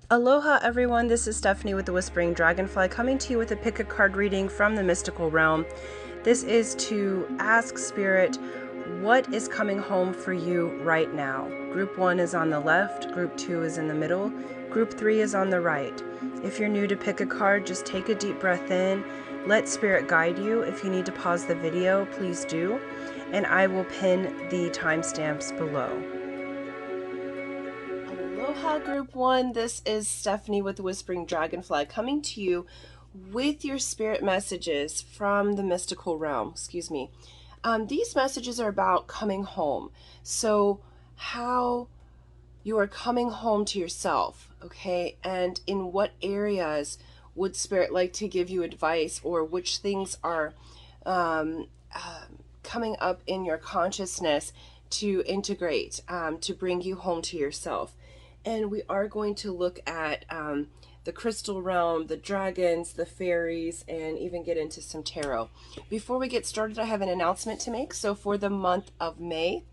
Aloha everyone, this is Stephanie with the Whispering Dragonfly coming to you with a pick a card reading from the mystical realm. This is to ask Spirit what is coming home for you right now. Group 1 is on the left, Group 2 is in the middle, Group 3 is on the right. If you're new to pick a card, just take a deep breath in, let Spirit guide you. If you need to pause the video, please do, and I will pin the timestamps below. Aloha Group 1, this is Stephanie with the Whispering Dragonfly coming to you with your spirit messages from the mystical realm. Excuse me. These messages are about coming home. So how you are coming home to yourself, okay? And in what areas would Spirit like to give you advice, or which things are coming up in your consciousness to integrate, to bring you home to yourself. And we are going to look at the crystal realm, the dragons, the fairies, and even get into some tarot. Before we get started, I have an announcement to make. So for the month of May,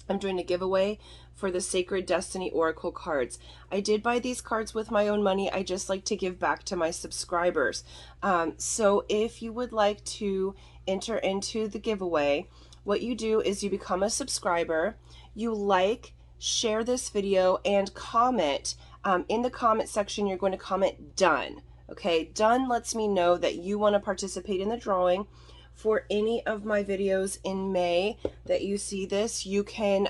I'm doing a giveaway for the Sacred Destiny Oracle cards. I did buy these cards with my own money. I just like to give back to my subscribers. So if you would like to enter into the giveaway, what you do is you become a subscriber, you like, share this video, and comment. In the comment section, you're going to comment done. Okay, done lets me know that you want to participate in the drawing for any of my videos in May that you see this. You can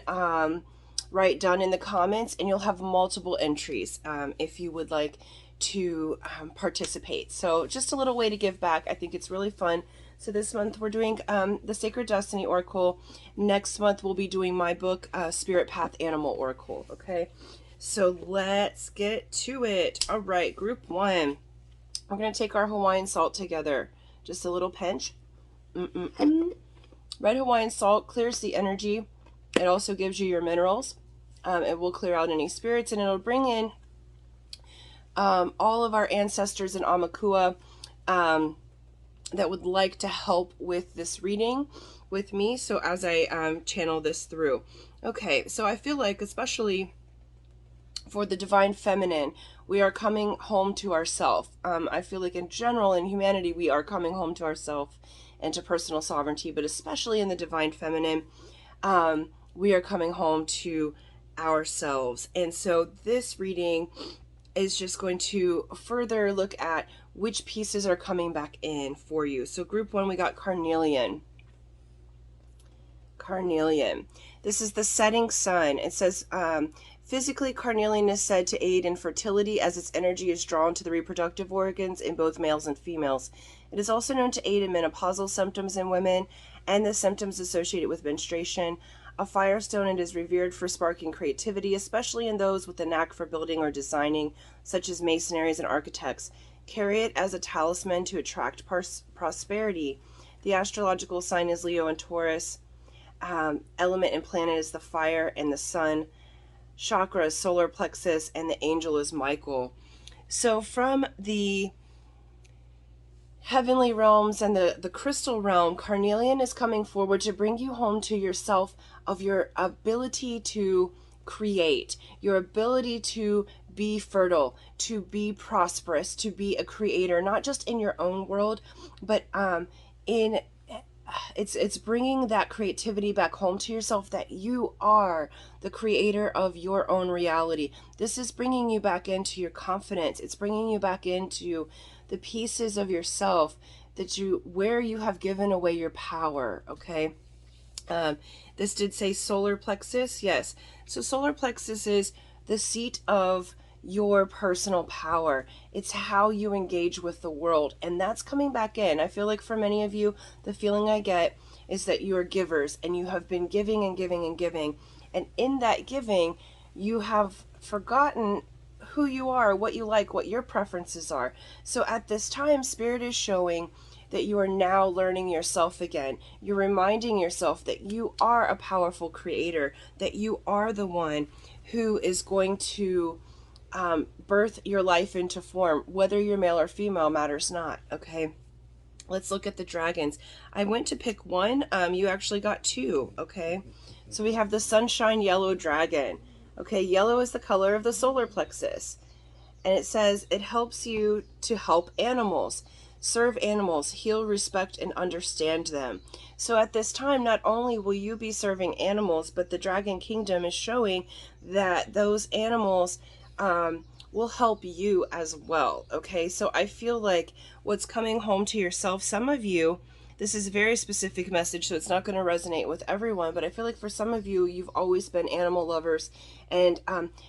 write done in the comments, and you'll have multiple entries if you would like to participate. So just a little way to give back. I think it's really fun. So this month we're doing the Sacred Destiny Oracle. Next month we'll be doing my book, Spirit Path Animal Oracle. Okay, so let's get to it. All right, Group 1. We're going to take our Hawaiian salt together. Just a little pinch. Red Hawaiian salt clears the energy. It also gives you your minerals. It will clear out any spirits, and it'll bring in all of our ancestors in Aumakua that would like to help with this reading with me. So as I channel this through. Okay, so I feel like, especially for the divine feminine, we are coming home to ourself. I feel like in general in humanity we are coming home to ourself and to personal sovereignty, but especially in the divine feminine, we are coming home to ourselves. And so this reading is just going to further look at which pieces are coming back in for you. So Group 1, we got Carnelian. Carnelian. This is the setting sun. It says, physically, carnelian is said to aid in fertility as its energy is drawn to the reproductive organs in both males and females. It is also known to aid in menopausal symptoms in women and the symptoms associated with menstruation. A firestone, it is revered for sparking creativity, especially in those with a knack for building or designing, such as masonries and architects. Carry it as a talisman to attract prosperity. The astrological sign is Leo and Taurus. Element and planet is the fire and the sun. Chakra is solar plexus, and the angel is Michael. So from the heavenly realms and the crystal realm, carnelian is coming forward to bring you home to yourself, of your ability to create, your ability to be fertile, to be prosperous, to be a creator, not just in your own world, but it's bringing that creativity back home to yourself, that you are the creator of your own reality. This is bringing you back into your confidence. It's bringing you back into the pieces of yourself where you have given away your power. Okay. This did say solar plexus. Yes. So solar plexus is the seat of your personal power. It's how you engage with the world, and that's coming back in. I feel like for many of you, the feeling I get is that you are givers, and you have been giving and giving and giving, and in that giving you have forgotten who you are, what you like, what your preferences are. So at this time, Spirit is showing that you are now learning yourself again. You're reminding yourself that you are a powerful creator, that you are the one who is going to birth your life into form. Whether you're male or female matters not. Okay, let's look at the dragons. I went to pick one. You actually got two. Okay, so we have the sunshine yellow dragon. Okay, yellow is the color of the solar plexus, And it says it helps you to help animals, serve animals, heal, respect, and understand them. So at this time, not only will you be serving animals, but the Dragon Kingdom is showing that those animals will help you as well. Okay, so I feel like what's coming home to yourself, some of you, this is a very specific message, so it's not going to resonate with everyone, but I feel like for some of you, you've always been animal lovers and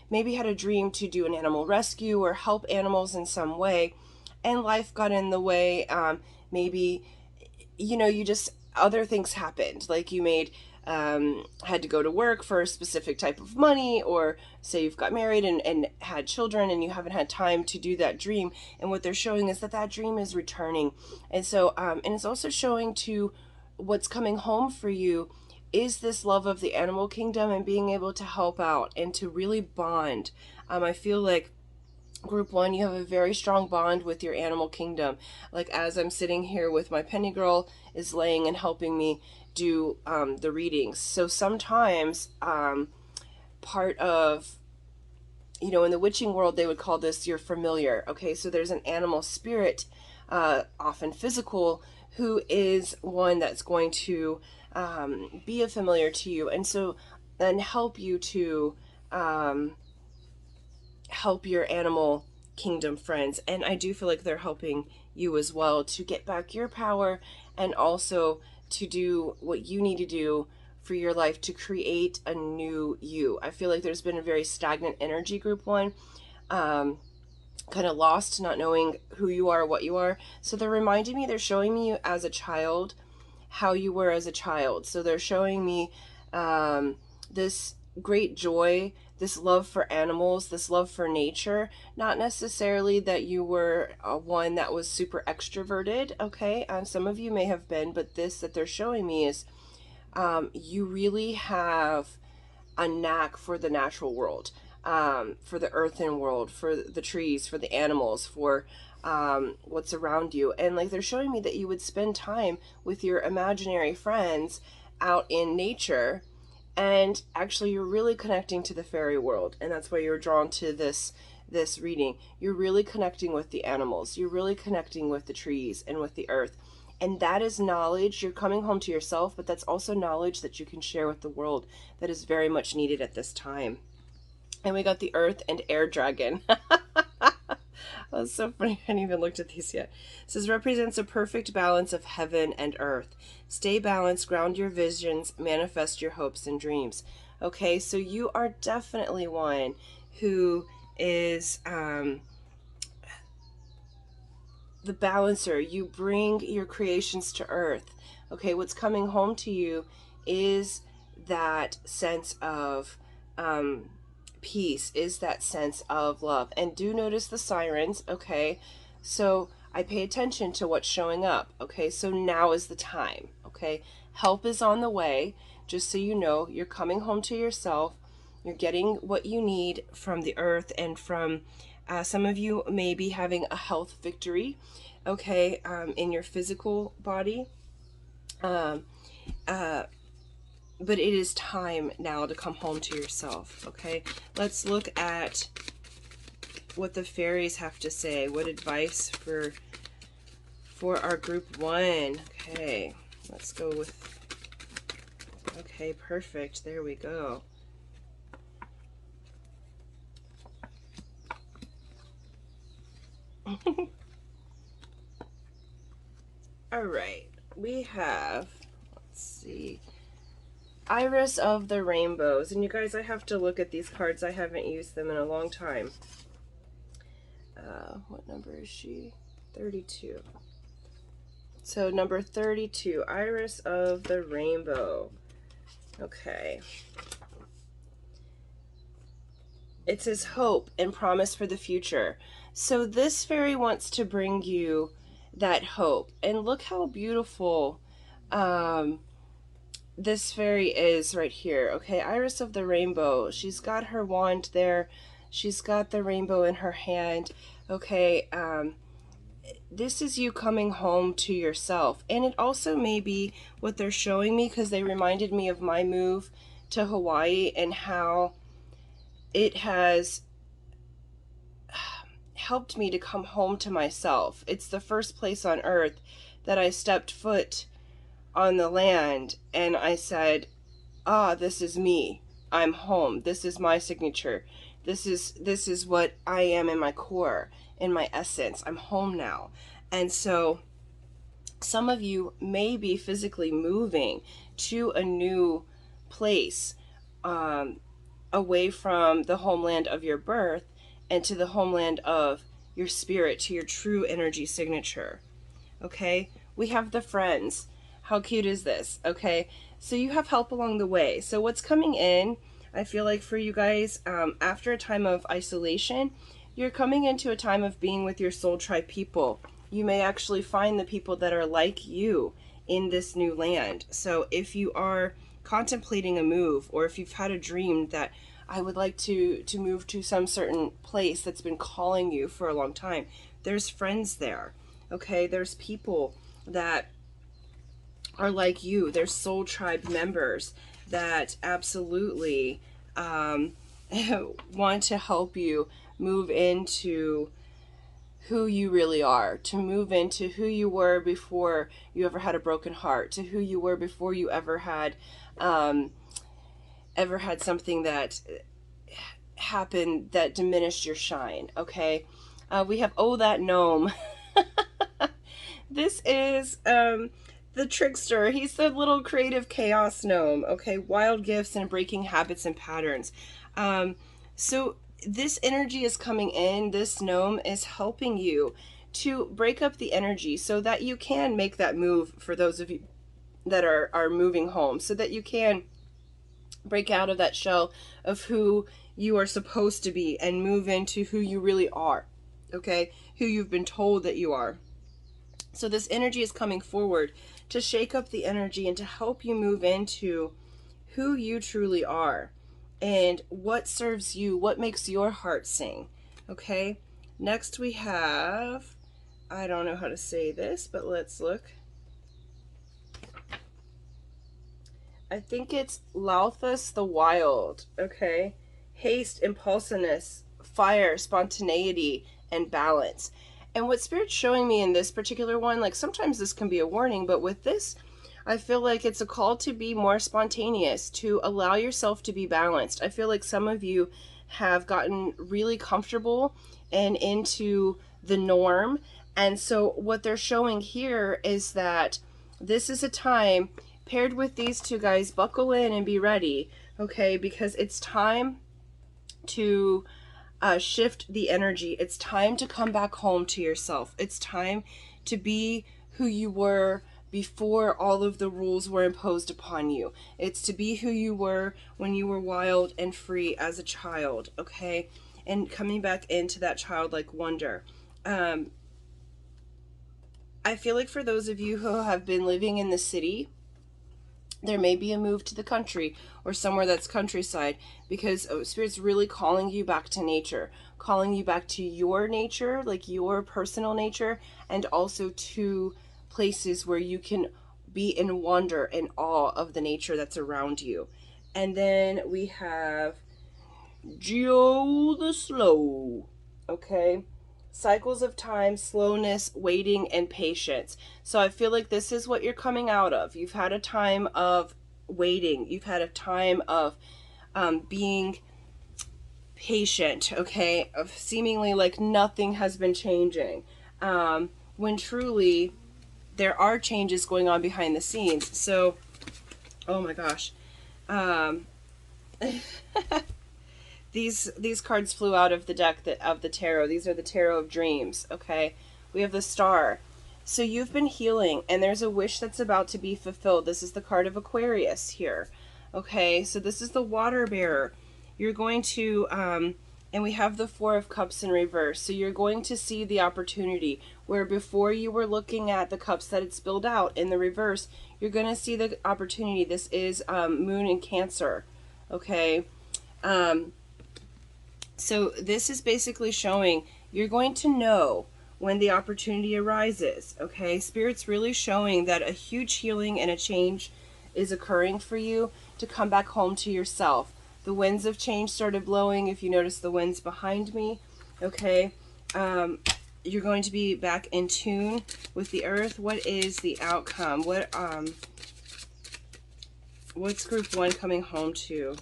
maybe had a dream to do an animal rescue or help animals in some way, and life got in the way. Maybe, you just, other things happened, like you had to go to work for a specific type of money, or say you've got married and had children and you haven't had time to do that dream. And what they're showing is that that dream is returning. And so, and it's also showing to what's coming home for you is this love of the animal kingdom and being able to help out and to really bond. I feel like group one, you have a very strong bond with your animal kingdom. Like as I'm sitting here with my Penny Girl is laying and helping me do the readings. So sometimes part of, in the witching world, they would call this your familiar. Okay, so there's an animal spirit, often physical, who is one that's going to be a familiar to you. And so then help you to help your animal kingdom friends. And I do feel like they're helping you as well to get back your power and also to do what you need to do for your life to create a new you. I feel like there's been a very stagnant energy, group one, kind of lost, not knowing who you are, what you are. So they're reminding me, they're showing me you as a child, how you were as a child. So they're showing me this great joy, this love for animals, this love for nature. Not necessarily that you were one that was super extroverted, okay? Some of you may have been, but this that they're showing me is you really have a knack for the natural world, for the earthen world, for the trees, for the animals, for what's around you. And like they're showing me that you would spend time with your imaginary friends out in nature, and actually you're really connecting to the fairy world, and that's why you're drawn to this reading. You're really connecting with the animals, you're really connecting with the trees and with the earth, and that is knowledge. You're coming home to yourself, but that's also knowledge that you can share with the world that is very much needed at this time. And we got the earth and air dragon. That's so funny. I hadn't even looked at these yet. It says represents a perfect balance of heaven and earth. Stay balanced, ground your visions, manifest your hopes and dreams. Okay, so you are definitely one who is the balancer. You bring your creations to earth. Okay, what's coming home to you is that sense of peace, is that sense of love. And do notice the sirens, okay? So I pay attention to what's showing up, okay? So now is the time, okay? Help is on the way. Just so you know, you're coming home to yourself. You're getting what you need from the earth and from some of you may be having a health victory, okay, in your physical body. But it is time now to come home to yourself, okay? Let's look at what the fairies have to say. What advice for our group one? Okay, let's go with, okay, perfect. There we go. All right, we have, let's see, Iris of the Rainbows. And you guys, I have to look at these cards. I haven't used them in a long time. What number is she? 32. So number 32, Iris of the Rainbow. Okay. It says hope and promise for the future. So this fairy wants to bring you that hope. And look how beautiful this fairy is right here. Okay, Iris of the Rainbow. She's got her wand there. She's got the rainbow in her hand. Okay, this is you coming home to yourself. And it also may be what they're showing me, because they reminded me of my move to Hawaii and how it has helped me to come home to myself. It's the first place on earth that I stepped foot on the land and I said, ah, this is me. I'm home. This is my signature. This is what I am in my core, in my essence. I'm home now. And so some of you may be physically moving to a new place, away from the homeland of your birth and to the homeland of your spirit, to your true energy signature. Okay, we have the friends. How cute is this? Okay, so you have help along the way. So what's coming in, I feel like for you guys, after a time of isolation, you're coming into a time of being with your soul tribe people. You may actually find the people that are like you in this new land. So if you are contemplating a move, or if you've had a dream that I would like to move to some certain place that's been calling you for a long time, there's friends there. Okay, there's people that are like you. There's soul tribe members that absolutely want to help you move into who you really are, to move into who you were before you ever had a broken heart, to who you were before you ever had something that happened that diminished your shine. Okay, we have, oh, that gnome. This is the trickster. He's the little creative chaos gnome. Okay, wild gifts and breaking habits and patterns. So this energy is coming in. This gnome is helping you to break up the energy so that you can make that move, for those of you that are moving home, so that you can break out of that shell of who you are supposed to be and move into who you really are. Okay, who you've been told that you are. So this energy is coming forward to shake up the energy and to help you move into who you truly are and what serves you, what makes your heart sing. Okay, next we have, I don't know how to say this, but let's look. I think it's Lauthus the Wild. Okay, haste, impulsiveness, fire, spontaneity, and balance. And what Spirit's showing me in this particular one, like sometimes this can be a warning, but with this, I feel like it's a call to be more spontaneous, to allow yourself to be balanced. I feel like some of you have gotten really comfortable and into the norm. And so what they're showing here is that this is a time, paired with these two guys, buckle in and be ready, okay? Because it's time to shift the energy. It's time to come back home to yourself. It's time to be who you were before all of the rules were imposed upon you. It's to be who you were when you were wild and free as a child, okay? And coming back into that childlike wonder. I feel like for those of you who have been living in the city, there may be a move to the country or somewhere that's countryside, because Spirit's really calling you back to nature, calling you back to your nature, like your personal nature, and also to places where you can be in wonder and awe of the nature that's around you. And then we have Geo the Slow. Okay, cycles of time, slowness, waiting, and patience. So I feel like this is what you're coming out of. You've had a time of waiting. You've had a time of being patient, okay, of seemingly like nothing has been changing, when truly there are changes going on behind the scenes. So, oh my gosh. These cards flew out of the deck of the tarot. These are the Tarot of Dreams, okay? We have the Star. So you've been healing, and there's a wish that's about to be fulfilled. This is the card of Aquarius here, okay? So this is the Water Bearer. You're going to, and we have the Four of Cups in reverse. So you're going to see the opportunity where before you were looking at the cups that had spilled out in the reverse, you're going to see the opportunity. This is Moon in Cancer, okay? So this is basically showing you're going to know when the opportunity arises, okay? Spirit's really showing that a huge healing and a change is occurring for you to come back home to yourself. The winds of change started blowing, if you notice the winds behind me, okay? You're going to be back in tune with the earth. What is the outcome? What's group 1 coming home to?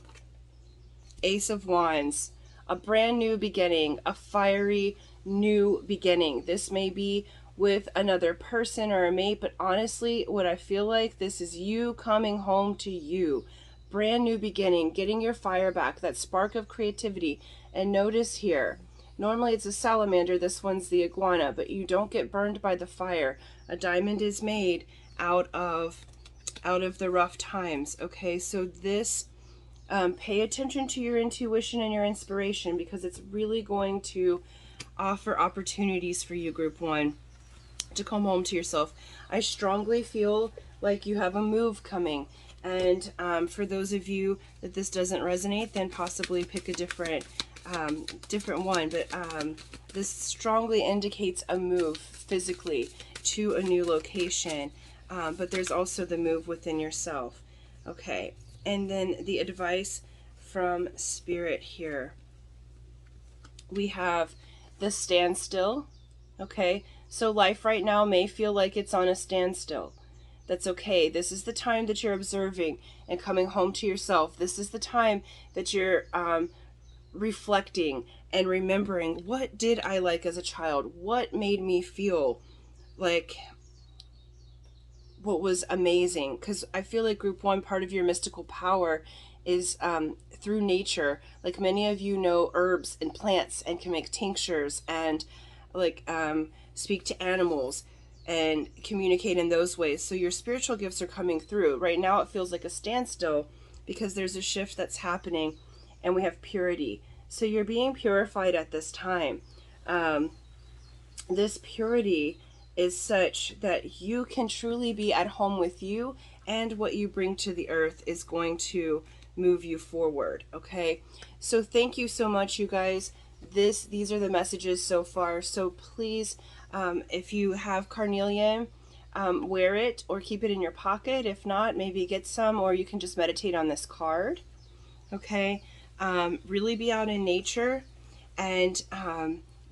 Ace of Wands. A brand new beginning, a fiery new beginning. This may be with another person or a mate, but honestly, what I feel like, this is you coming home to you. Brand new beginning, getting your fire back, that spark of creativity. And notice here, normally it's a salamander, this one's the iguana, but you don't get burned by the fire. A diamond is made out of the rough times. Okay, so this, pay attention to your intuition and your inspiration, because it's really going to offer opportunities for you, group 1, to come home to yourself. I strongly feel like you have a move coming. And for those of you that this doesn't resonate, then possibly pick a different one. But this strongly indicates a move physically to a new location. But there's also the move within yourself. Okay. And then the advice from Spirit here. We have the standstill. Okay. So life right now may feel like it's on a standstill. That's okay. This is the time that you're observing and coming home to yourself. This is the time that you're reflecting and remembering, what did I like as a child? What made me feel like what was amazing? Because I feel like group 1, part of your mystical power is through nature. Like many of you know herbs and plants and can make tinctures and like speak to animals and communicate in those ways. So your spiritual gifts are coming through. Right now it feels like a standstill because there's a shift that's happening, and we have purity. So you're being purified at this time. This purity is such that you can truly be at home with you, and what you bring to the earth is going to move you forward. Okay, so thank you so much, you guys. These are the messages so far. So please, if you have carnelian, wear it or keep it in your pocket. If not, maybe get some, or you can just meditate on this card. Okay, really be out in nature, and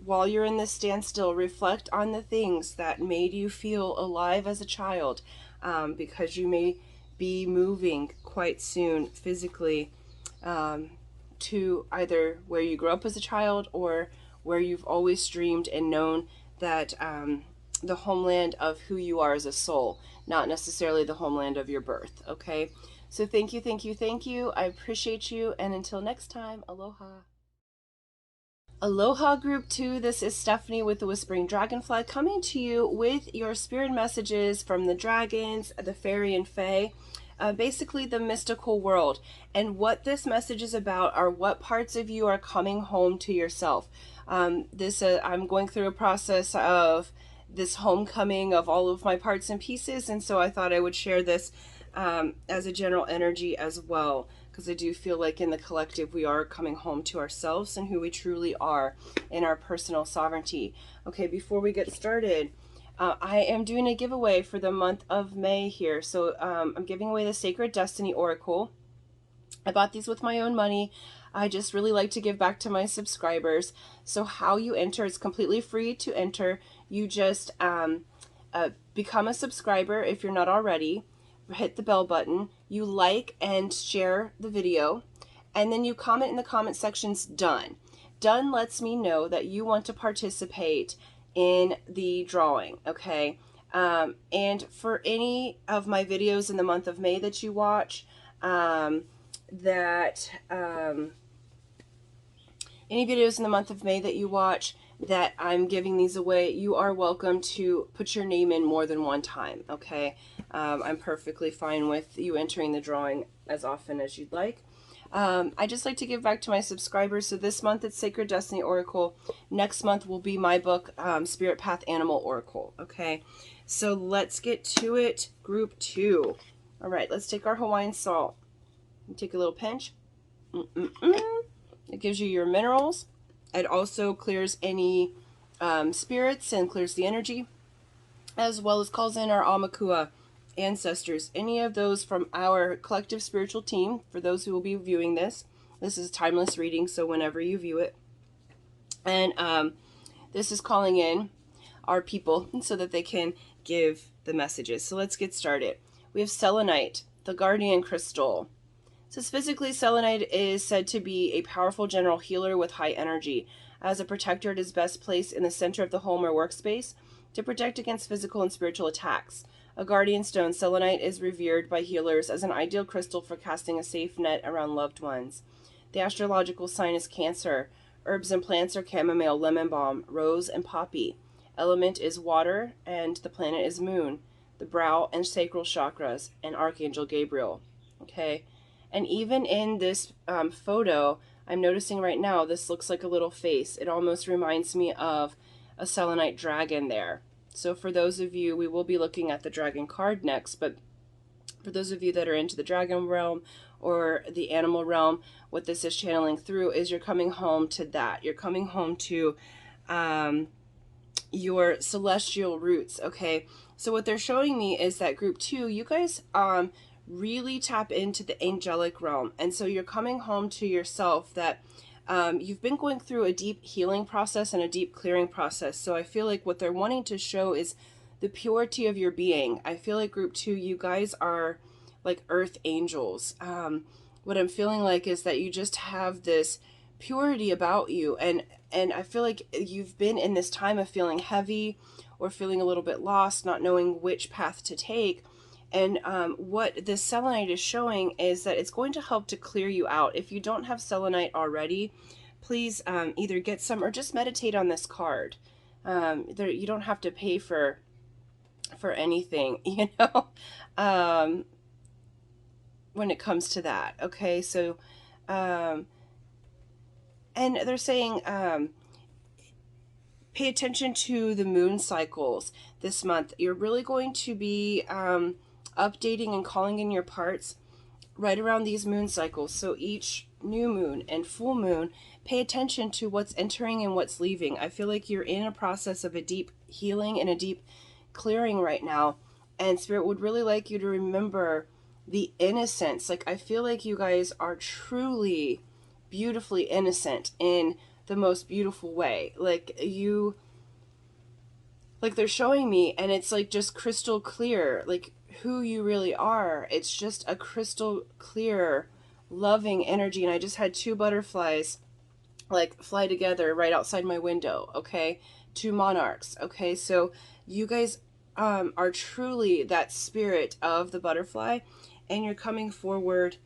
while you're in this standstill, reflect on the things that made you feel alive as a child, because you may be moving quite soon physically to either where you grew up as a child or where you've always dreamed and known that the homeland of who you are as a soul, not necessarily the homeland of your birth. Okay, so thank you, thank you, thank you. I appreciate you, and until next time, aloha. Aloha group 2, this is Stephanie with the Whispering Dragonfly, coming to you with your spirit messages from the dragons, the fairy and fae, basically the mystical world. And what this message is about are what parts of you are coming home to yourself. I'm going through a process of this homecoming of all of my parts and pieces, and so I thought I would share this as a general energy as well, because I do feel like in the collective we are coming home to ourselves and who we truly are in our personal sovereignty. Okay, before we get started, I am doing a giveaway for the month of May here. So I'm giving away the Sacred Destiny Oracle. I bought these with my own money. I just really like to give back to my subscribers. So how you enter, it's completely free to enter. You just become a subscriber if you're not already. Hit the bell button, you like and share the video, and then you comment in the comment sections, done. Done lets me know that you want to participate in the drawing. Okay, and for any of my videos in the month of May that you watch, any videos in the month of May that you watch that I'm giving these away, you are welcome to put your name in more than one time. Okay, I'm perfectly fine with you entering the drawing as often as you'd like. I just like to give back to my subscribers. So this month it's Sacred Destiny Oracle. Next month will be my book, Spirit Path Animal Oracle. Okay, so let's get to it, group 2. All right, let's take our Hawaiian salt. Take a little pinch. It gives you your minerals. It also clears any spirits and clears the energy, as well as calls in our Aumakua ancestors. Any of those from our collective spiritual team, for those who will be viewing this. This is a timeless reading, so whenever you view it. And this is calling in our people so that they can give the messages. So let's get started. We have selenite, the guardian crystal. So physically, selenite is said to be a powerful general healer with high energy. As a protector, it is best placed in the center of the home or workspace to protect against physical and spiritual attacks. A guardian stone, selenite is revered by healers as an ideal crystal for casting a safe net around loved ones. The astrological sign is Cancer. Herbs and plants are chamomile, lemon balm, rose, and poppy. Element is water, and the planet is moon. The brow and sacral chakras, and Archangel Gabriel. Okay, and even in this photo, I'm noticing right now, this looks like a little face. It almost reminds me of a selenite dragon there. So for those of you, we will be looking at the dragon card next, but for those of you that are into the dragon realm or the animal realm, what this is channeling through is you're coming home to that. You're coming home to your celestial roots, okay? So what they're showing me is that group 2, you guys really tap into the angelic realm. And so you're coming home to yourself, that you've been going through a deep healing process and a deep clearing process. So I feel like what they're wanting to show is the purity of your being. I feel like group 2, you guys are like earth angels. What I'm feeling like is that you just have this purity about you, and I feel like you've been in this time of feeling heavy or feeling a little bit lost, not knowing which path to take. And what this selenite is showing is that it's going to help to clear you out. If you don't have selenite already, please either get some or just meditate on this card. You don't have to pay for anything, you know, when it comes to that. Okay, so and they're saying pay attention to the moon cycles this month. You're really going to be updating and calling in your parts right around these moon cycles. So each new moon and full moon, pay attention to what's entering and what's leaving. I feel like you're in a process of a deep healing and a deep clearing right now, and Spirit would really like you to remember the innocence. Like, I feel like you guys are truly beautifully innocent in the most beautiful way. Like they're showing me, and it's like just crystal clear, like who you really are. It's just a crystal clear, loving energy. And I just had 2 butterflies like fly together right outside my window. Okay, 2 monarchs. Okay, so you guys are truly that spirit of the butterfly, and you're coming forward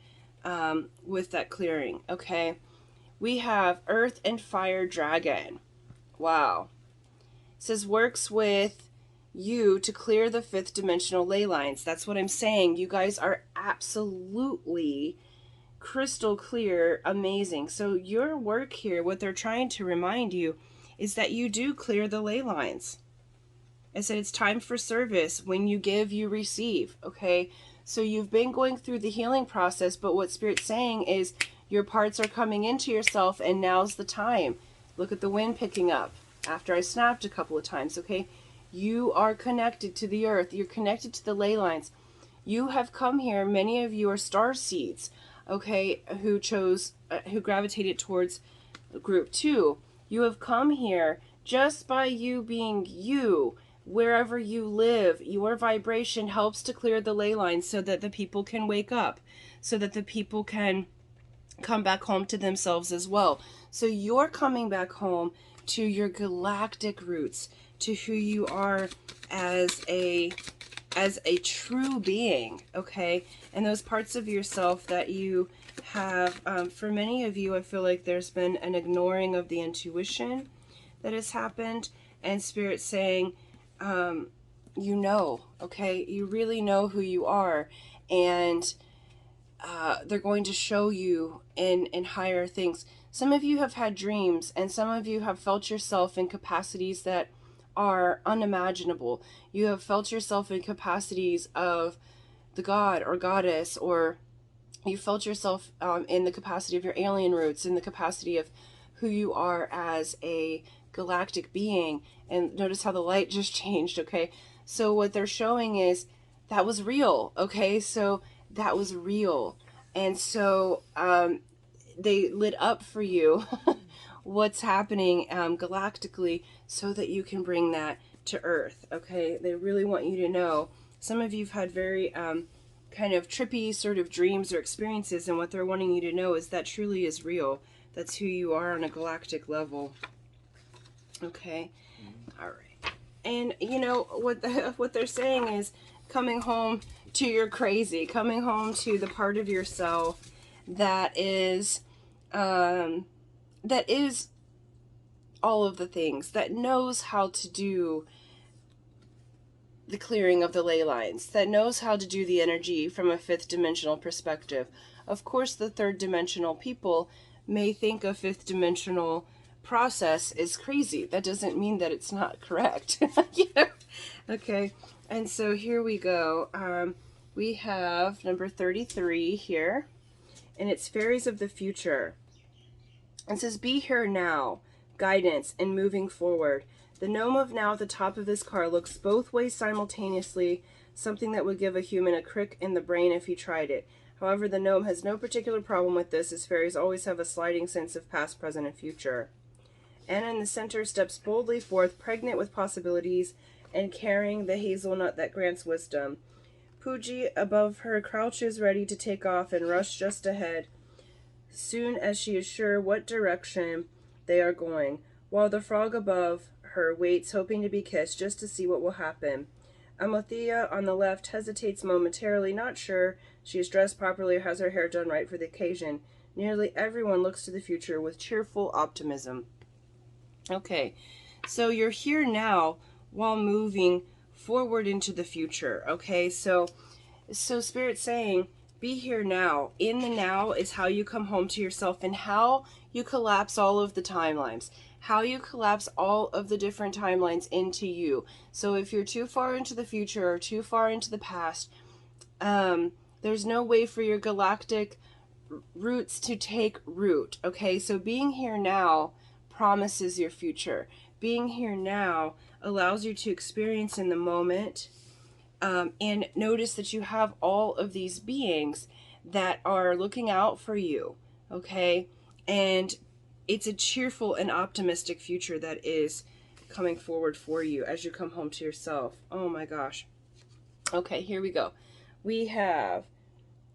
with that clearing. Okay, we have Earth and Fire Dragon. Wow. It says works with you to clear the 5th dimensional ley lines. That's what I'm saying. You guys are absolutely crystal clear, amazing. So your work here, what they're trying to remind you, is that you do clear the ley lines. I said it's time for service. When you give, you receive. Okay, so you've been going through the healing process, but what Spirit's saying is your parts are coming into yourself, and now's the time. Look at the wind picking up after I snapped a couple of times. Okay, you are connected to the earth. You're connected to the ley lines. You have come here. Many of you are star seeds, okay, who gravitated towards group 2. You have come here just by you being you. Wherever you live, your vibration helps to clear the ley lines so that the people can wake up, so that the people can come back home to themselves as well. So you're coming back home to your galactic roots, to who you are as a true being, okay? And those parts of yourself that you have, for many of you, I feel like there's been an ignoring of the intuition that has happened, and Spirit saying, you know, okay, you really know who you are, and they're going to show you in higher things. Some of you have had dreams, and some of you have felt yourself in capacities that are unimaginable. You have felt yourself in capacities of the god or goddess, or you felt yourself in the capacity of your alien roots, in the capacity of who you are as a galactic being. And notice how the light just changed, okay? So what they're showing is that was real, okay? So that was real. And so they lit up for you what's happening galactically so that you can bring that to Earth, okay? They really want you to know. Some of you've had very kind of trippy sort of dreams or experiences, and what they're wanting you to know is that truly is real. That's who you are on a galactic level. Okay? All right. And you know what they're saying is coming home to your crazy, coming home to the part of yourself that is all of the things, that knows how to do the clearing of the ley lines, that knows how to do the energy from a fifth dimensional perspective. Of course, the third dimensional people may think a fifth dimensional process is crazy. That doesn't mean that it's not correct. Yeah. Okay. And so here we go. We have number 33 here, and it's Fairies of the Future. It says, be here now, guidance, and moving forward. The gnome of now at the top of this car looks both ways simultaneously, something that would give a human a crick in the brain if he tried it. However, the gnome has no particular problem with this, as fairies always have a sliding sense of past, present, and future. Anna in the center steps boldly forth, pregnant with possibilities, and carrying the hazelnut that grants wisdom. Pooji above her crouches ready to take off and rush just ahead, soon as she is sure what direction they are going, while the frog above her waits, hoping to be kissed, just to see what will happen. Amalthea on the left hesitates momentarily, not sure she is dressed properly or has her hair done right for the occasion. Nearly everyone looks to the future with cheerful optimism. Okay, so you're here now while moving forward into the future. Okay, so Spirit's saying, be here now. In the now is how you come home to yourself and how you collapse all of the timelines. How you collapse all of the different timelines into you. So if you're too far into the future or too far into the past, there's no way for your galactic roots to take root. Okay, so being here now promises your future. Being here now allows you to experience in the moment, and notice that you have all of these beings that are looking out for you. Okay, and it's a cheerful and optimistic future that is coming forward for you as you come home to yourself. Oh my gosh. Okay, here we go. We have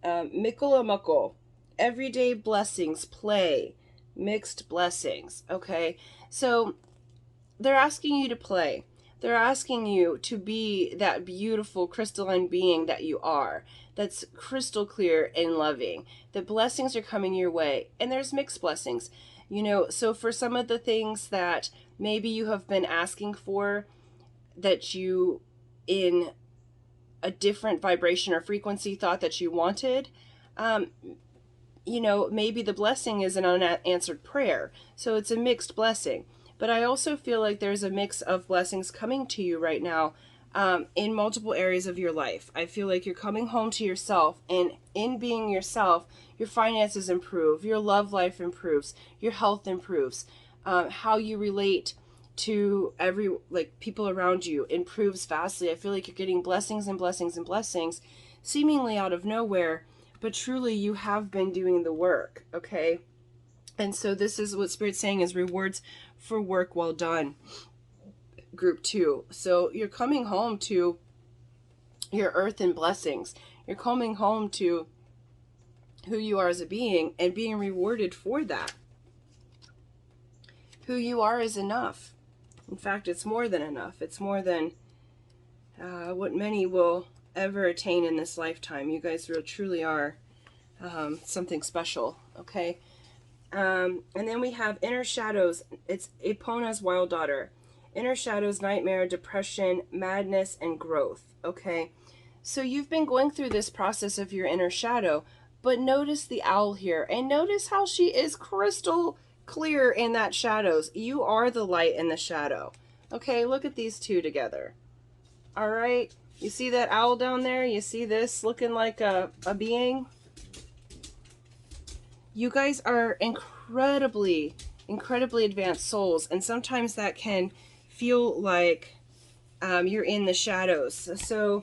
Mikulamuckle, everyday blessings, play, mixed blessings. Okay, so they're asking you to play. They're asking you to be that beautiful crystalline being that you are, that's crystal clear and loving. The blessings are coming your way, and there's mixed blessings. You know, so for some of the things that maybe you have been asking for, that you in a different vibration or frequency thought that you wanted, you know, maybe the blessing is an unanswered prayer. So it's a mixed blessing. But I also feel like there's a mix of blessings coming to you right now, in multiple areas of your life. I feel like you're coming home to yourself, and in being yourself, your finances improve, your love life improves, your health improves, how you relate to people around you improves vastly. I feel like you're getting blessings and blessings and blessings seemingly out of nowhere, but truly you have been doing the work. Okay, and so this is what Spirit's saying is rewards for work well done, group 2. So you're coming home to your earth and blessings. You're coming home to who you are as a being and being rewarded for that. Who you are is enough. In fact, it's more than enough. It's more than what many will ever attain in this lifetime. You guys truly are something special. Okay. And then we have Inner Shadows. It's Epona's wild daughter. Inner Shadows, nightmare, depression, madness, and growth. Okay, so you've been going through this process of your inner shadow, but notice the owl here, and notice how she is crystal clear in that shadows. You are the light in the shadow. Okay, look at these two together. All right, you see that owl down there? You see this looking like a being? You guys are incredibly advanced souls, and sometimes that can feel like you're in the shadows. So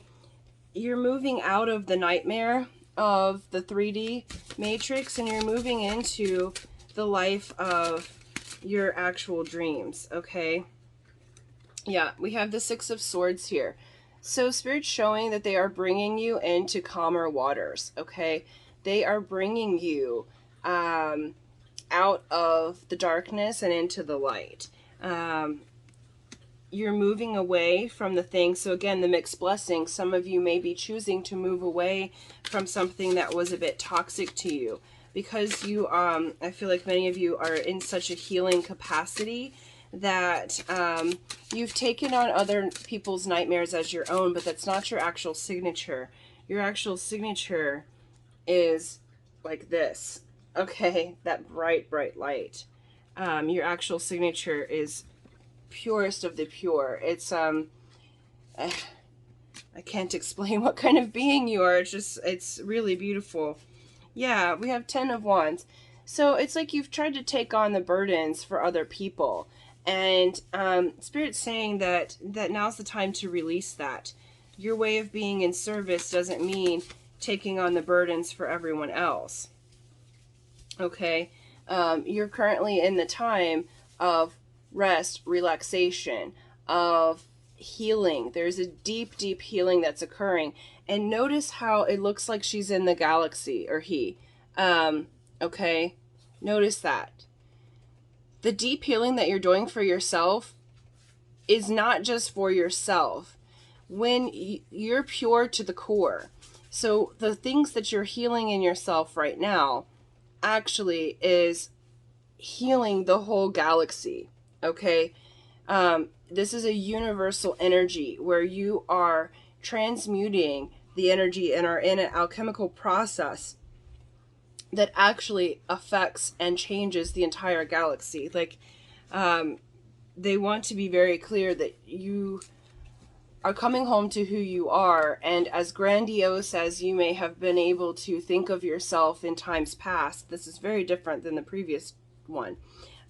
you're moving out of the nightmare of the 3D matrix, and you're moving into the life of your actual dreams, okay? Yeah, we have the Six of Swords here. So Spirit's showing that they are bringing you into calmer waters, okay? They are bringing you out of the darkness and into the light. You're moving away from the thing. So again, the mixed blessing, some of you may be choosing to move away from something that was a bit toxic to you, because you I feel like many of you are in such a healing capacity that you've taken on other people's nightmares as your own, but that's not your actual signature. Your actual signature is like this, okay? That bright, bright light. Your actual signature is purest of the pure. It's I can't explain what kind of being you are. It's really beautiful. Yeah, we have 10 of Wands. So it's like you've tried to take on the burdens for other people, and Spirit's saying that now's the time to release that. Your way of being in service doesn't mean taking on the burdens for everyone else. Okay, you're currently in the time of rest, relaxation, of healing. There's a deep, deep healing that's occurring. And notice how it looks like she's in the galaxy, or he. Okay, notice that. The deep healing that you're doing for yourself is not just for yourself. When you're pure to the core. So the things that you're healing in yourself right now actually is healing the whole galaxy. Okay, this is a universal energy where you are transmuting the energy and are in an alchemical process that actually affects and changes the entire galaxy. Like, they want to be very clear that you are coming home to who you are, and as grandiose as you may have been able to think of yourself in times past, this is very different than the previous one.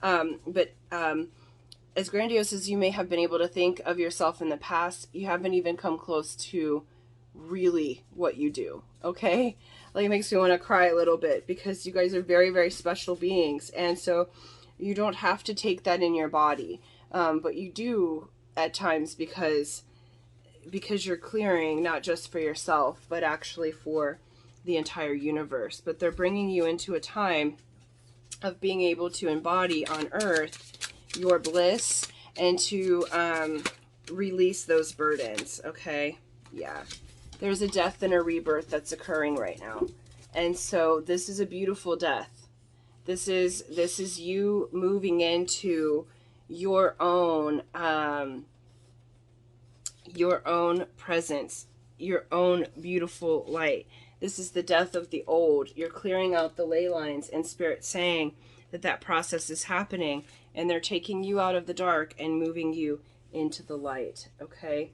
But as grandiose as you may have been able to think of yourself in the past, you haven't even come close to really what you do, okay? Like, it makes me want to cry a little bit, because you guys are very, very special beings, and so you don't have to take that in your body, but you do at times, because you're clearing not just for yourself, but actually for the entire universe. But they're bringing you into a time of being able to embody on earth your bliss and to release those burdens, okay? Yeah. There's a death and a rebirth that's occurring right now. And so this is a beautiful death. This is you moving into your own presence, your own beautiful light. This is the death of the old. You're clearing out the ley lines, and Spirit saying that process is happening, and they're taking you out of the dark and moving you into the light, okay?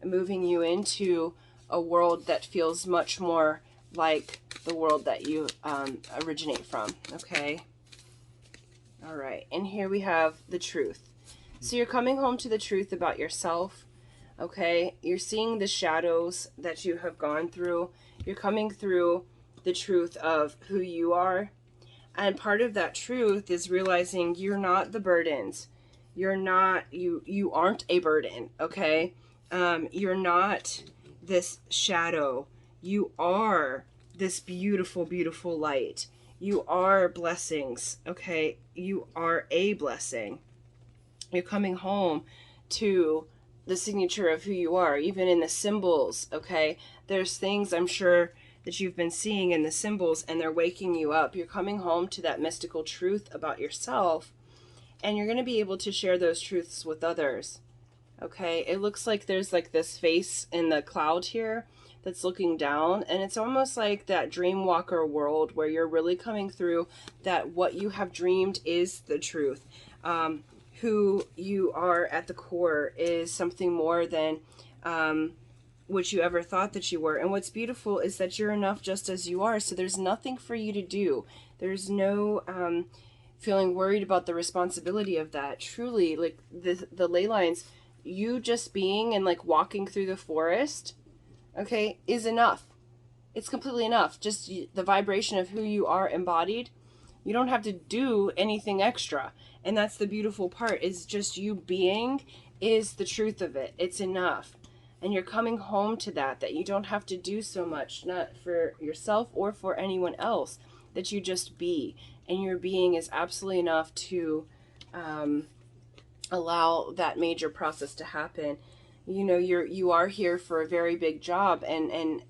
Moving you into a world that feels much more like the world that you originate from, okay? All right, and here we have the truth. So you're coming home to the truth about yourself, okay? You're seeing the shadows that you have gone through. You're coming through the truth of who you are. And part of that truth is realizing you're not the burdens. You're not, you aren't a burden, okay? You're not this shadow. You are this beautiful, beautiful light. You are blessings, okay? You are a blessing. You're coming home to the signature of who you are, even in the symbols, okay? There's things I'm sure that you've been seeing in the symbols, and they're waking you up. You're coming home to that mystical truth about yourself, and you're going to be able to share those truths with others, okay? It looks like there's like this face in the cloud here that's looking down, and it's almost like that dreamwalker world where you're really coming through that what you have dreamed is the truth. Who you are at the core is something more than what you ever thought that you were. And what's beautiful is that you're enough just as you are, so there's nothing for you to do. There's no feeling worried about the responsibility of that. Truly, like the ley lines, you just being and like walking through the forest, okay, is enough. It's completely enough. Just the vibration of who you are embodied, You don't have to do anything extra. And that's the beautiful part, is just you being is the truth of it. It's enough. And you're coming home to that you don't have to do so much, not for yourself or for anyone else, that you just be. And your being is absolutely enough to allow that major process to happen. You know, you are here for a very big job, and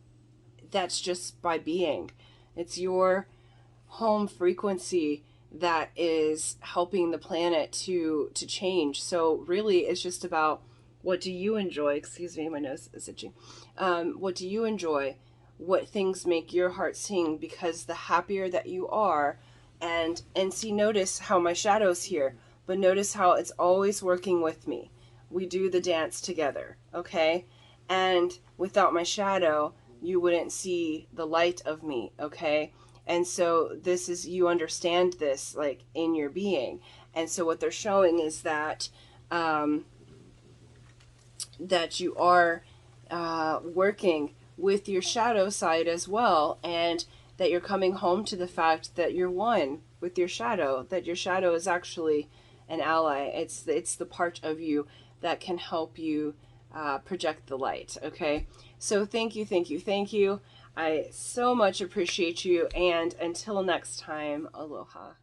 that's just by being. It's your home frequency that is helping the planet to change. So really, it's just about, what do you enjoy? Excuse me, my nose is itchy. What do you enjoy? What things make your heart sing? Because the happier that you are, and see, notice how my shadow's here, but notice how it's always working with me. We do the dance together, okay? And without my shadow, you wouldn't see the light of me, okay? And so this is, you understand this like in your being. And so what they're showing is that that you are working with your shadow side as well, and that you're coming home to the fact that you're one with your shadow, that your shadow is actually an ally. It's the part of you that can help you project the light. Okay, so thank you, thank you, thank you. I so much appreciate you, and until next time, aloha.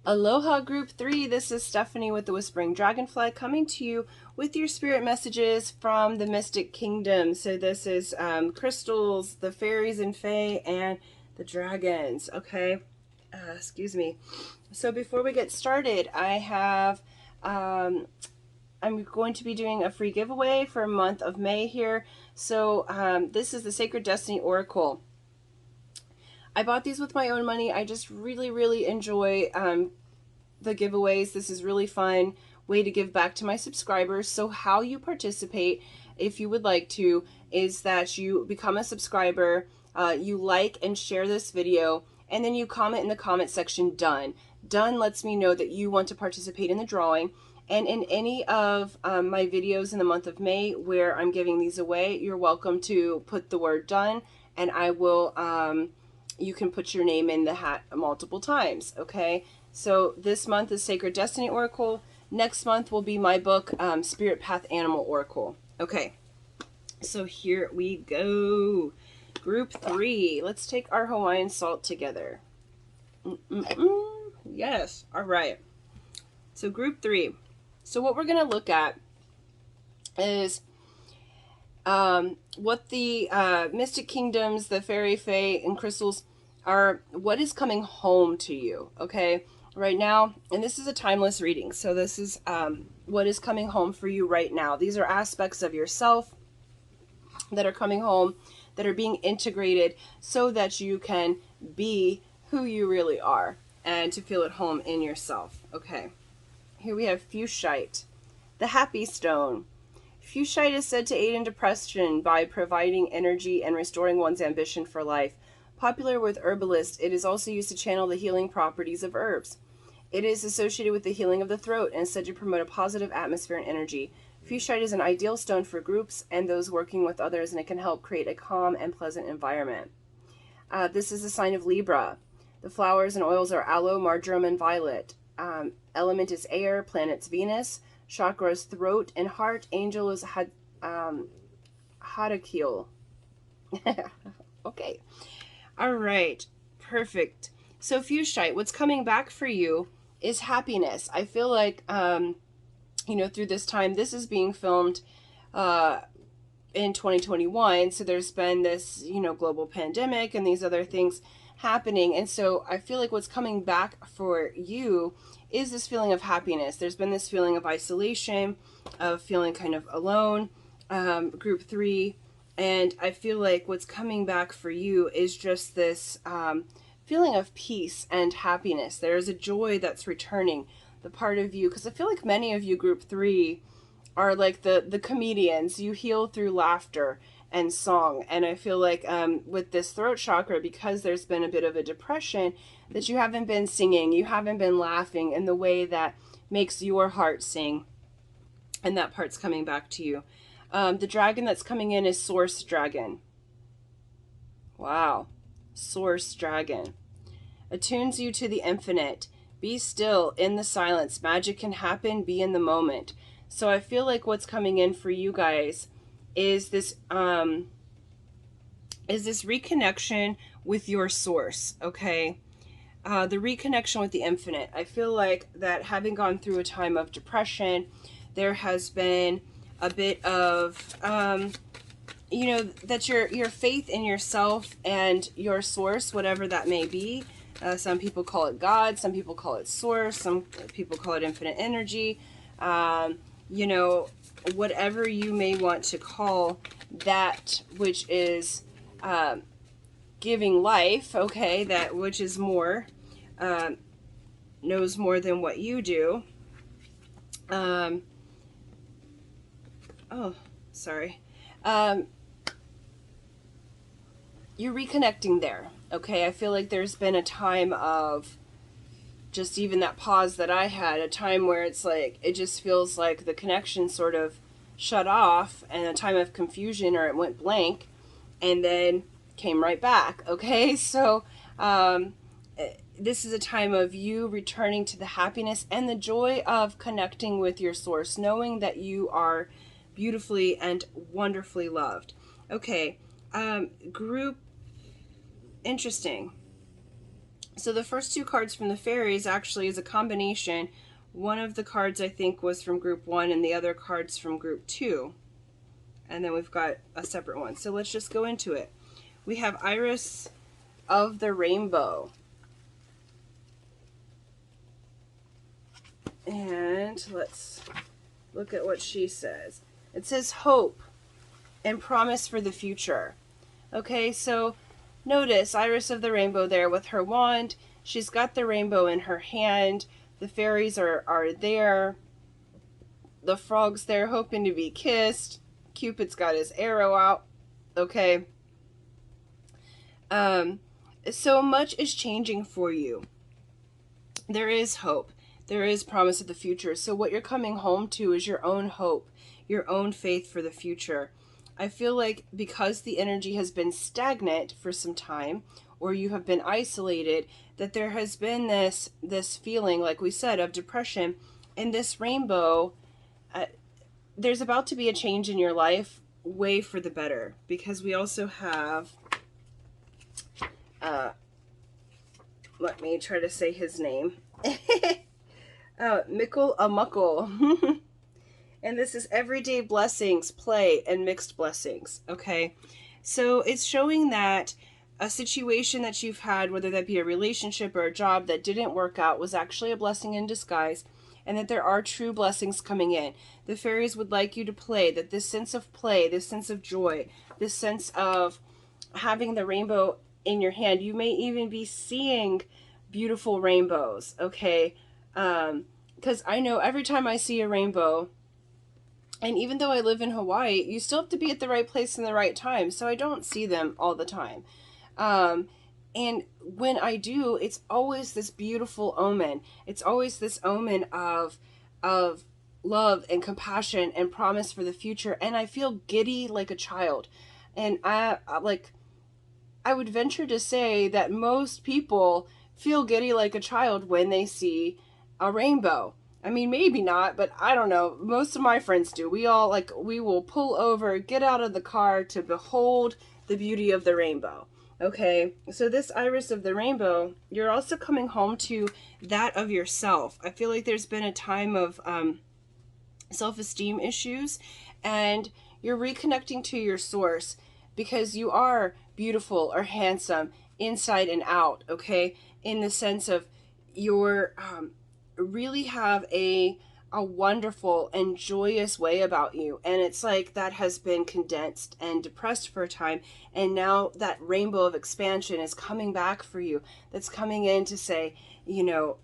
Aloha Group 3, this is Stephanie with the Whispering Dragonfly, coming to you with your spirit messages from the Mystic Kingdom. So this is crystals, the fairies and fae, and the dragons, okay? Excuse me. So before we get started, I have, I'm going to be doing a free giveaway for a month of May here. So this is the Sacred Destiny Oracle. I bought these with my own money. I just really, really enjoy the giveaways. This is really fun way to give back to my subscribers. So how you participate, if you would like to, is that you become a subscriber, you like and share this video, and then you comment in the comment section, done. Done lets me know that you want to participate in the drawing. And in any of my videos in the month of May where I'm giving these away, you're welcome to put the word done, and I will you can put your name in the hat multiple times, okay? So this month is Sacred Destiny Oracle. Next month will be my book, Spirit Path Animal Oracle. Okay, so here we go. Group 3. Let's take our Hawaiian salt together. Yes, all right. So group 3. So what we're going to look at is what the Mystic Kingdoms, the Fairy, Fae, and Crystals are, what is coming home to you, okay? Right now, and this is a timeless reading, so this is what is coming home for you right now. These are aspects of yourself that are coming home, that are being integrated so that you can be who you really are and to feel at home in yourself. Okay, here we have Fuchsite, the happy stone. Fuchsite is said to aid in depression by providing energy and restoring one's ambition for life. Popular with herbalists, it is also used to channel the healing properties of herbs. It is associated with the healing of the throat and is said to promote a positive atmosphere and energy. Fuchsite is an ideal stone for groups and those working with others, and it can help create a calm and pleasant environment. This is a sign of Libra. The flowers and oils are aloe, marjoram, and violet. Element is air, planet's Venus. Chakras throat and heart. Angel is Hadakil. Okay. All right. Perfect. So Fuchsite, what's coming back for you is happiness. I feel like, you know, through this time, this is being filmed in 2021. So there's been this, you know, global pandemic and these other things happening. And so I feel like what's coming back for you is this feeling of happiness. There's been this feeling of isolation, of feeling kind of alone, group 3. And I feel like what's coming back for you is just this feeling of peace and happiness. There's a joy that's returning, the part of you, because I feel like many of you, group 3, are like the comedians. You heal through laughter and song. And I feel like with this throat chakra, because there's been a bit of a depression, that you haven't been singing, you haven't been laughing in the way that makes your heart sing. And that part's coming back to you. The dragon that's coming in is Source Dragon. Wow. Source Dragon. attunes you to the infinite. Be still in the silence. Magic can happen. Be in the moment. So I feel like what's coming in for you guys is this reconnection with your source, okay? The reconnection with the infinite. I feel like that having gone through a time of depression, there has been a bit of, you know, that your faith in yourself and your source, whatever that may be. Some people call it God, some people call it source, some people call it infinite energy. You know, whatever you may want to call that which is giving life, okay, that which is more, knows more than what you do. Oh, sorry. You're reconnecting there, okay? I feel like there's been a time of just even that pause that I had, a time where it's like, it just feels like the connection sort of shut off, and a time of confusion, or it went blank and then came right back, okay? So this is a time of you returning to the happiness and the joy of connecting with your source, knowing that you are beautifully and wonderfully loved. Okay, group, interesting. So the first two cards from the fairies actually is a combination. One of the cards I think was from group 1 and the other cards from group 2. And then we've got a separate one. So let's just go into it. We have Iris of the Rainbow. And let's look at what she says. It says hope and promise for the future. Okay, so notice Iris of the Rainbow there with her wand. She's got the rainbow in her hand. The fairies are there. The frog's there hoping to be kissed. Cupid's got his arrow out. Okay. So much is changing for you. There is hope. There is promise of the future. So what you're coming home to is your own hope, your own faith for the future. I feel like because the energy has been stagnant for some time, or you have been isolated, that there has been this feeling, like we said, of depression. And this rainbow, there's about to be a change in your life, way for the better. Because we also have, let me try to say his name. Mickle a Muckle. And this is everyday blessings, play, and mixed blessings. Okay, so it's showing that a situation that you've had, whether that be a relationship or a job that didn't work out, was actually a blessing in disguise, and that there are true blessings coming in. The fairies would like you to play, that this sense of play, this sense of joy, this sense of having the rainbow in your hand, you may even be seeing beautiful rainbows, okay? Because I know every time I see a rainbow, and even though I live in Hawaii, you still have to be at the right place in the right time, so I don't see them all the time. And when I do, it's always this beautiful omen. It's always this omen of love and compassion and promise for the future, and I feel giddy like a child. And I would venture to say that most people feel giddy like a child when they see a rainbow. I mean, maybe not, but I don't know. Most of my friends do. We all, we will pull over, get out of the car to behold the beauty of the rainbow. Okay, so this Iris of the Rainbow, you're also coming home to that of yourself. I feel like there's been a time of self-esteem issues, and you're reconnecting to your source because you are beautiful or handsome inside and out, okay? In the sense of you're really have a wonderful and joyous way about you, and it's like that has been condensed and depressed for a time, and now that rainbow of expansion is coming back for you. That's coming in to say, you know,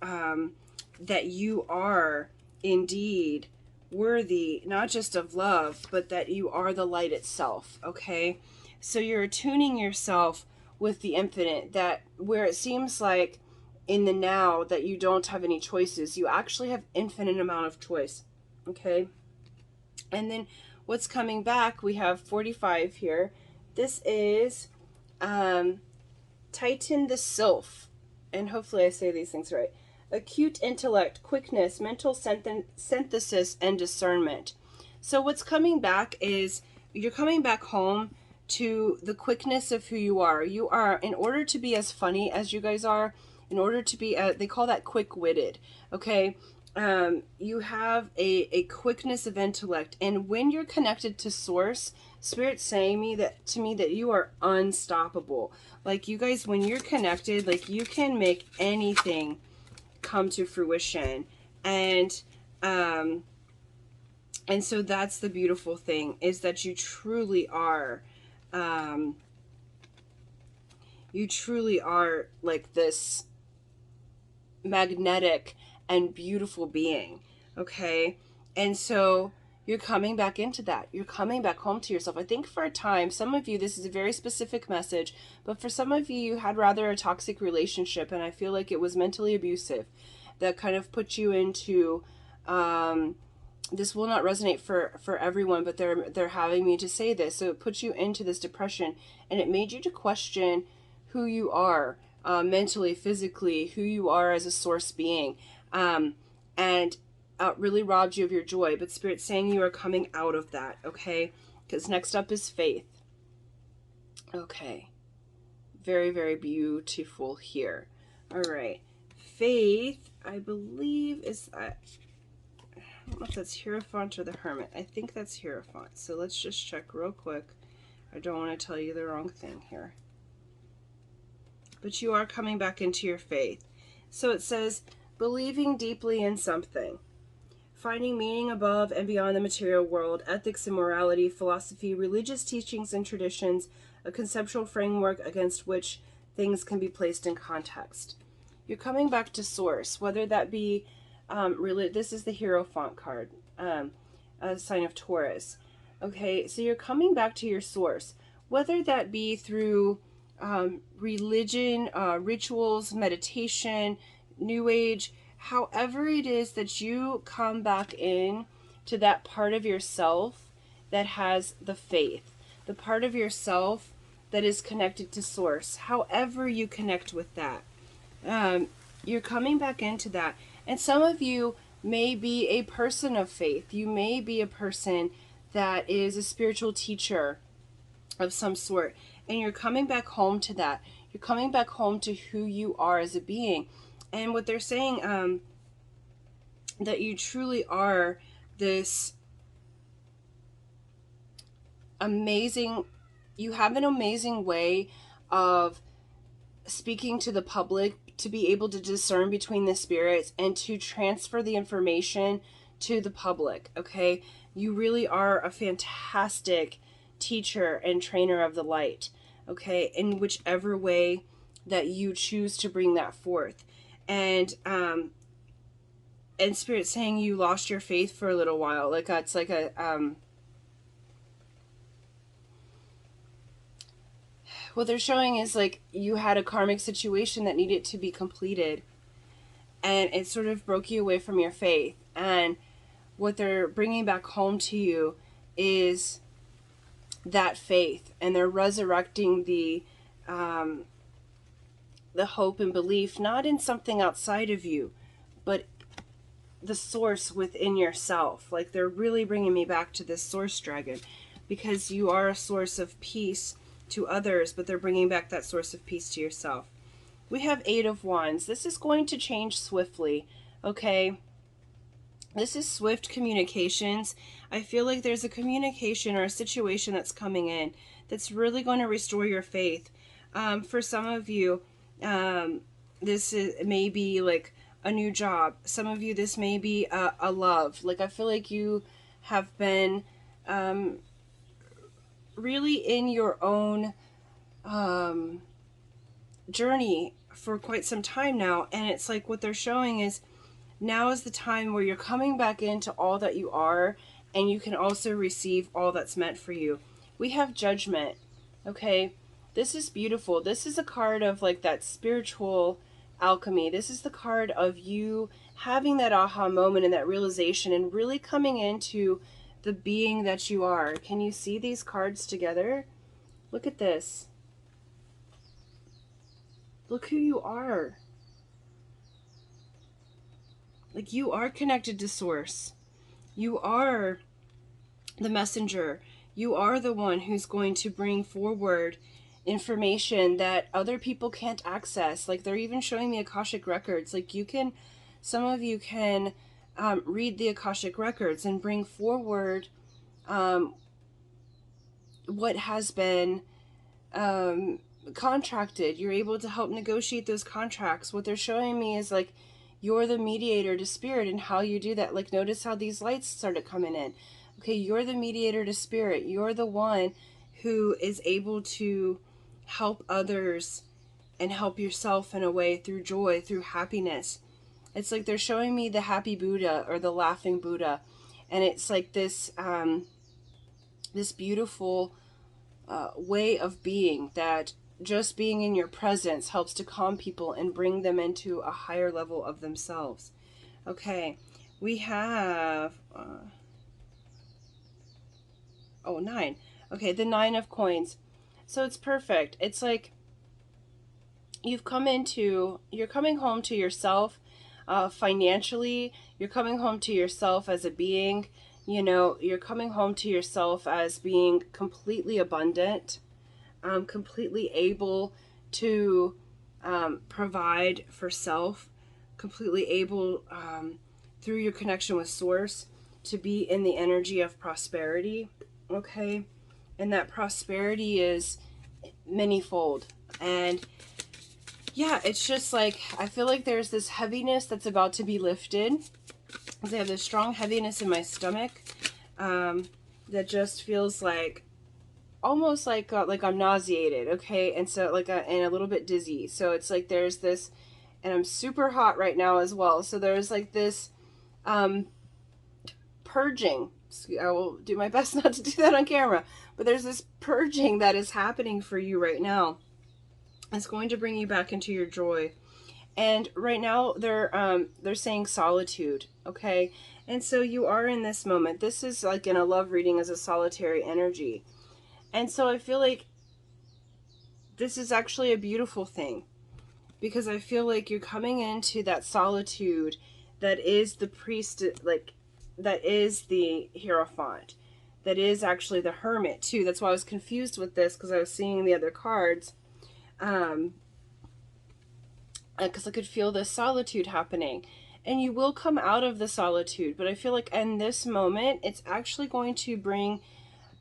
that you are indeed worthy, not just of love, but that you are the light itself. Okay, so you're attuning yourself with the infinite, that where it seems like in the now that you don't have any choices, you actually have infinite amount of choice. Okay, and then what's coming back, we have 45 here. This is Titan the Sylph. and hopefully I say these things right. Acute intellect, quickness, mental synthesis, and discernment. So what's coming back is you're coming back home to the quickness of who you are. You are, in order to be as funny as you guys are, in order to be, they call that quick-witted, okay? You have a quickness of intellect, and when you're connected to source, Spirit's saying to me that you are unstoppable. Like, you guys, when you're connected, like, you can make anything come to fruition. And so that's the beautiful thing, is that you truly are like this magnetic and beautiful being, okay? And so you're coming back into that. You're coming back home to yourself. I think for a time, some of you, this is a very specific message, but for some of you, you had rather a toxic relationship, and I feel like it was mentally abusive, that kind of put you into, this will not resonate for everyone, but they're having me to say this. So it puts you into this depression, and it made you to question who you are, mentally, physically, who you are as a source being, and really robbed you of your joy. But Spirit's saying you are coming out of that, okay? Because next up is faith. Okay. Very, very beautiful here. All right. Faith, I believe, is... I don't know if that's Hierophant or the Hermit. I think that's Hierophant. So let's just check real quick. I don't want to tell you the wrong thing here. But you are coming back into your faith. So it says, believing deeply in something, finding meaning above and beyond the material world, ethics and morality, philosophy, religious teachings and traditions, a conceptual framework against which things can be placed in context. You're coming back to source, whether that be, this is the Hierophant card, a sign of Taurus. Okay, so you're coming back to your source, whether that be through religion, rituals, meditation, New Age, however it is that you come back in to that part of yourself that has the faith, the part of yourself that is connected to source, however you connect with that. You're coming back into that. And some of you may be a person of faith. You may be a person that is a spiritual teacher of some sort, and you're coming back home to that. You're coming back home to who you are as a being. And what they're saying, that you truly are this amazing, you have an amazing way of speaking to the public, to be able to discern between the spirits and to transfer the information to the public, okay? You really are a fantastic teacher and trainer of the light, okay? In whichever way that you choose to bring that forth. And Spirit saying you lost your faith for a little while. Like, it's like a, what they're showing is like you had a karmic situation that needed to be completed, and it sort of broke you away from your faith. And what they're bringing back home to you is that faith, and they're resurrecting the hope and belief, not in something outside of you, but the source within yourself. Like, they're really bringing me back to this source dragon, because you are a source of peace to others, but they're bringing back that source of peace to yourself. We have 8 of Wands. This is going to change swiftly, okay? This is swift communications. I feel like there's a communication or a situation that's coming in that's really going to restore your faith. For some of you, this may be like a new job. Some of you, this may be a love. Like, I feel like you have been really in your own journey for quite some time now, and it's like what they're showing is now is the time where you're coming back into all that you are, and you can also receive all that's meant for you. We have Judgment, okay? This is beautiful. This is a card of like that spiritual alchemy. This is the card of you having that aha moment and that realization and really coming into the being that you are. Can you see these cards together? Look at this. Look who you are. Like, you are connected to source. You are the messenger. You are the one who's going to bring forward information that other people can't access. Like, they're even showing me Akashic records. Like, you can, some of you can read the Akashic records and bring forward what has been contracted. You're able to help negotiate those contracts. What they're showing me is like, you're the mediator to spirit, and how you do that. Like, notice how these lights started coming in. Okay, you're the mediator to spirit. You're the one who is able to help others and help yourself in a way, through joy, through happiness. It's like they're showing me the happy Buddha, or the laughing Buddha, and it's like this this beautiful way of being, that just being in your presence helps to calm people and bring them into a higher level of themselves. Okay, we have 9. Okay, the 9 of coins. So it's perfect. It's like you're coming home to yourself financially. You're coming home to yourself as a being. You're coming home to yourself as being completely abundant, completely able to provide for self, completely able, through your connection with source, to be in the energy of prosperity. Okay, and that prosperity is manyfold. And yeah, it's just like, I feel like there's this heaviness that's about to be lifted. I have this strong heaviness in my stomach that just feels like, almost like I'm nauseated. Okay, and so and a little bit dizzy. So it's like there's this, and I'm super hot right now as well. So there's like this purging. I will do my best not to do that on camera, but there's this purging that is happening for you right now. It's going to bring you back into your joy. And right now they're saying solitude. Okay, and so you are in this moment. This is like in a love reading as a solitary energy. And so I feel like this is actually a beautiful thing, because I feel like you're coming into that solitude that is the priest, like, that is the Hierophant, that is actually the Hermit too. That's why I was confused with this, because I was seeing the other cards, because I could feel this solitude happening. And you will come out of the solitude, but I feel like in this moment, it's actually going to bring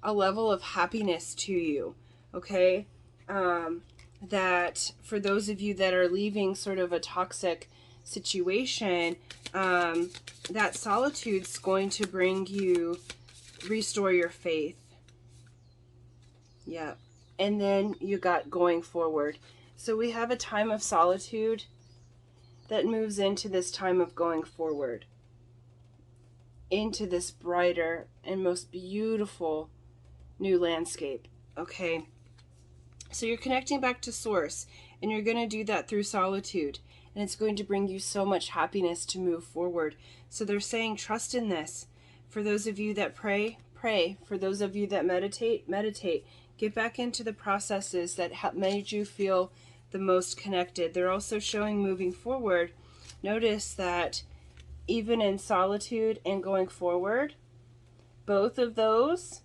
a level of happiness to you. Okay, that for those of you that are leaving sort of a toxic situation, that solitude's going to bring you, restore your faith. Yeah. And then you got going forward. So we have a time of solitude that moves into this time of going forward, into this brighter and most beautiful new landscape. Okay, so you're connecting back to source, and you're going to do that through solitude, and it's going to bring you so much happiness to move forward. So they're saying, trust in this. For those of you that pray, pray. For those of you that meditate, meditate. Get back into the processes that made you feel the most connected. They're also showing moving forward. Notice that even in solitude and going forward, both of those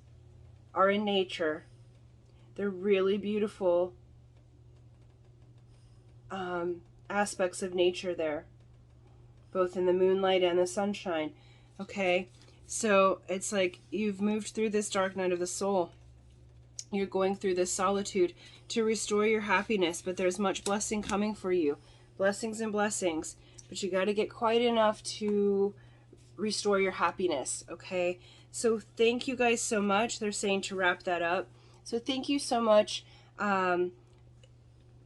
are in nature. They're really beautiful aspects of nature there, both in the moonlight and the sunshine. Okay, so it's like you've moved through this dark night of the soul. You're going through this solitude to restore your happiness, but there's much blessing coming for you. Blessings and blessings. But you got to get quiet enough to restore your happiness, okay? So thank you guys so much. They're saying to wrap that up. So thank you so much.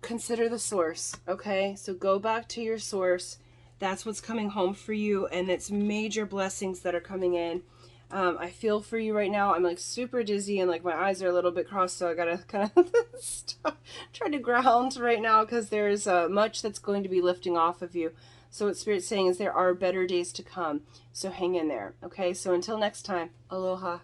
Consider the source, okay? So go back to your source. That's what's coming home for you, and it's major blessings that are coming in. I feel for you right now. I'm like super dizzy, and like my eyes are a little bit crossed, so I gotta kind of try to ground right now, because there's much that's going to be lifting off of you. So what Spirit's saying is there are better days to come. So hang in there. Okay, so until next time, aloha.